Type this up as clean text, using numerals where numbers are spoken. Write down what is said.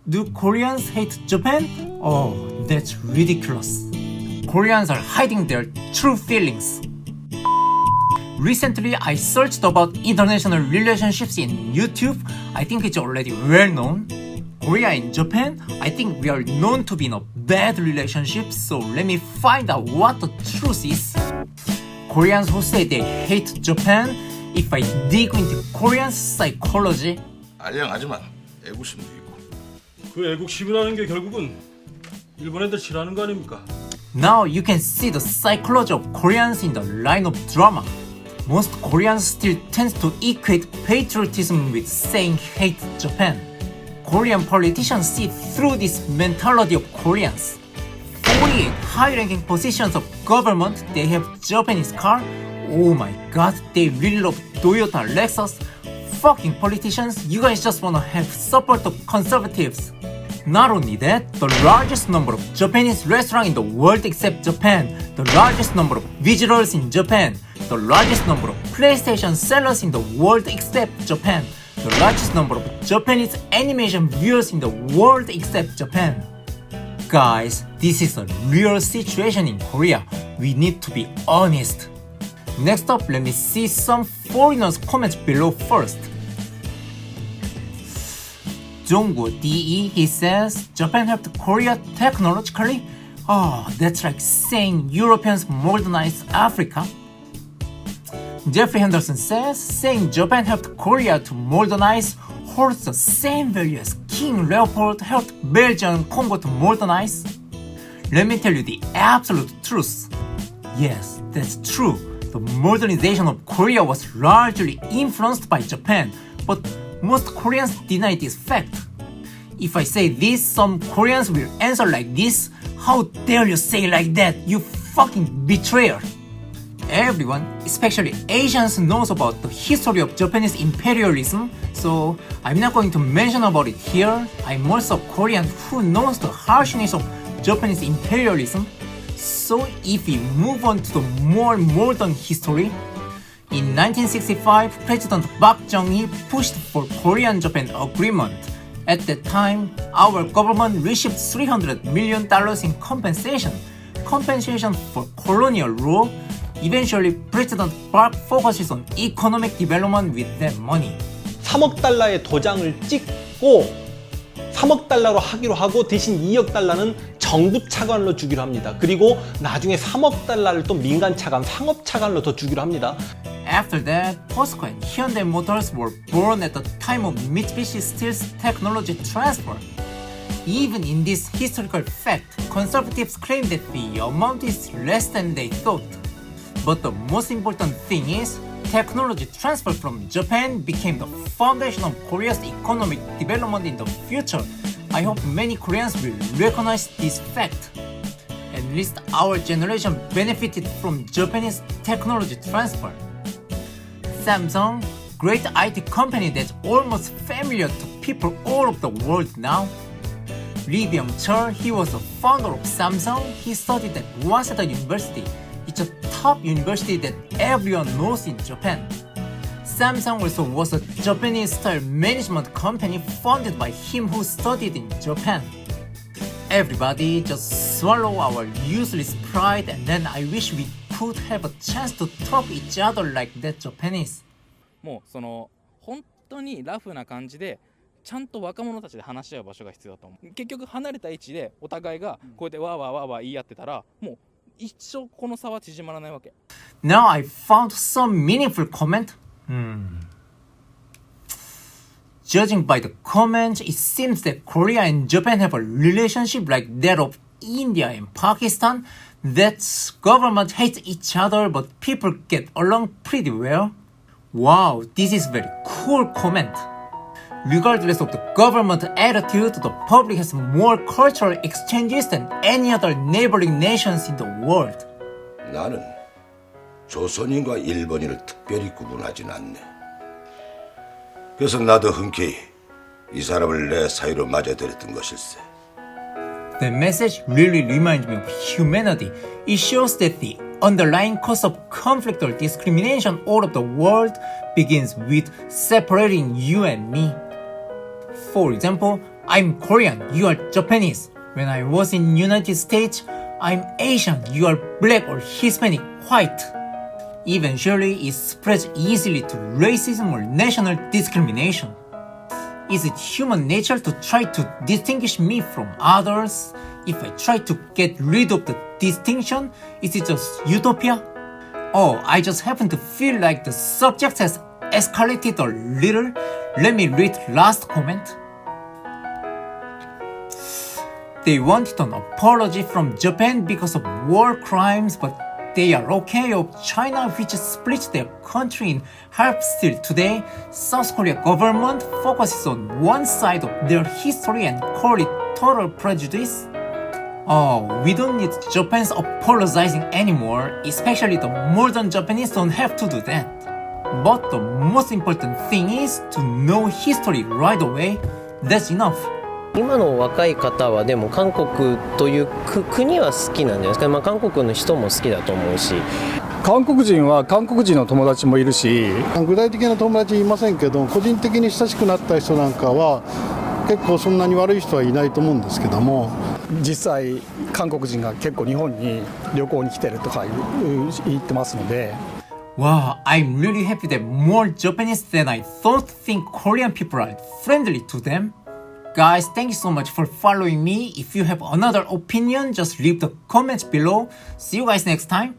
Do Koreans hate Japan? Oh, that's ridiculous. Koreans are hiding their true feelings. Recently, I searched about international relationships in YouTube. I think it's already well known. Korea and Japan, I think we are known to be in a bad relationship, so let me find out what the truth is. Koreans who say they hate Japan, if I dig into Korean psychology, 알량하지만 애국심도 있고. 그 애국심이라는 게 결국은 일본 애들 싫어하는 거 아닙니까? now you can see the psychology of Koreans in the line of drama. Most Koreans still tend to equate patriotism with saying hate Japan. Korean politicians see through this mentality of Koreans. 48 high-ranking positions of government, they have Japanese car. Oh my god, they really love Toyota, Lexus. Fucking politicians, you guys just wanna have support of conservatives. Not only that, the largest number of Japanese restaurants in the world except Japan, the largest number of visitors in Japan, the largest number of PlayStation sellers in the world except Japan, the largest number of Japanese animation viewers in the world except Japan. Guys, this is a real situation in Korea. We need to be honest. Next up, let me see some foreigners' comments below first. Jonggu DE, he says, Japan helped Korea technologically? Oh, that's like saying Europeans modernized Africa. Jeffrey Henderson says, saying Japan helped Korea to modernize holds the same value as King Leopold helped Belgium Congo to modernize. Let me tell you the absolute truth. Yes, that's true. The modernization of Korea was largely influenced by Japan, but most Koreans deny this fact. If I say this, some Koreans will answer like this. How dare you say like that, you fucking betrayer! Everyone, especially Asians, knows about the history of Japanese imperialism, so I'm not going to mention about it here. I'm also a Korean who knows the harshness of Japanese imperialism. So if we move on to the more modern history, in 1965, President Park Chung-hee pushed for Korean-Japan agreement. At that time, our government received $300 million in compensation for colonial rule. Eventually, President Park focuses on economic development with that money. 3억 달러의 도장을 찍고 3억 달러로 하기로 하고 대신 2억 달러는 정부 차관으로 주기로 합니다. 그리고 나중에 3억 달러를 또 민간 차관, 상업 차관으로 더 주기로 합니다. After that, POSCO and Hyundai Motors were born at the time of Mitsubishi Steel's technology transfer. Even in this historical fact, conservatives claim that the amount is less than they thought. But the most important thing is, technology transfer from Japan became the foundation of Korea's economic development in the future. I hope many Koreans will recognize this fact. At least our generation benefited from Japanese technology transfer. Samsung, great IT company that's almost familiar to people all over the world now. Lee Byung-chul, he was a founder of Samsung. He studied at Waseda University. It's a top university that everyone knows in Japan. Samsung also was a Japanese-style management company founded by him who studied in Japan. Everybody just swallow our useless pride, and then I wish we could have a chance to talk each other like that Japanese. もうその本当にラフな感じでちゃんと若者たちで話し合う場所が必要だと思う。結局離れた位置でお互いがこうやってワーワーワーワー言い合ってたらもう一生この差は縮まらないわけ。Now I found some meaningful comment. Judging by the comments, it seems that Korea and Japan have a relationship like that of India and Pakistan. That's government hates each other, but people get along pretty well. Wow, this is very cool comment. Regardless of the government attitude, the public has more cultural exchanges than any other neighboring nations in the world. 나는 조선인과 일본인을 특별히 구분하진 않네. 그래서 나도 흔쾌히 이 사람을 내 사이로 맞아들였던 것일세. The message really reminds me of humanity. It shows that the underlying cause of conflict or discrimination all over the world begins with separating you and me. For example, I'm Korean, you are Japanese. When I was in United States, I'm Asian, you are black or Hispanic, white. Eventually, it spreads easily to racism or national discrimination. Is it human nature to try to distinguish me from others? If I try to get rid of the distinction, is it just utopia? Oh, I just happen to feel like the subject has escalated a little. Let me read last comment. They wanted an apology from Japan because of war crimes, but they are okay of China, which split their country in half still today. South Korea government focuses on one side of their history and call it total prejudice. Oh, we don't need Japan's apologizing anymore, especially the modern Japanese don't have to do that. But the most important thing is to know history right away. That's enough. 今の若い方はでも韓国という国は好きなんじゃないですか、韓国の人も好きだと思うし、韓国人は韓国人の友達もいるし、具体的な友達いませんけど、個人的に親しくなった人なんかは結構そんなに悪い人はいないと思うんですけども、実際韓国人が結構日本に旅行に来てるとか言ってますので。Wow, I'm really happy that more Japanese than I thought think Korean people are friendly to them. Guys, thank you so much for following me. If you have another opinion, just leave the comments below. See you guys next time.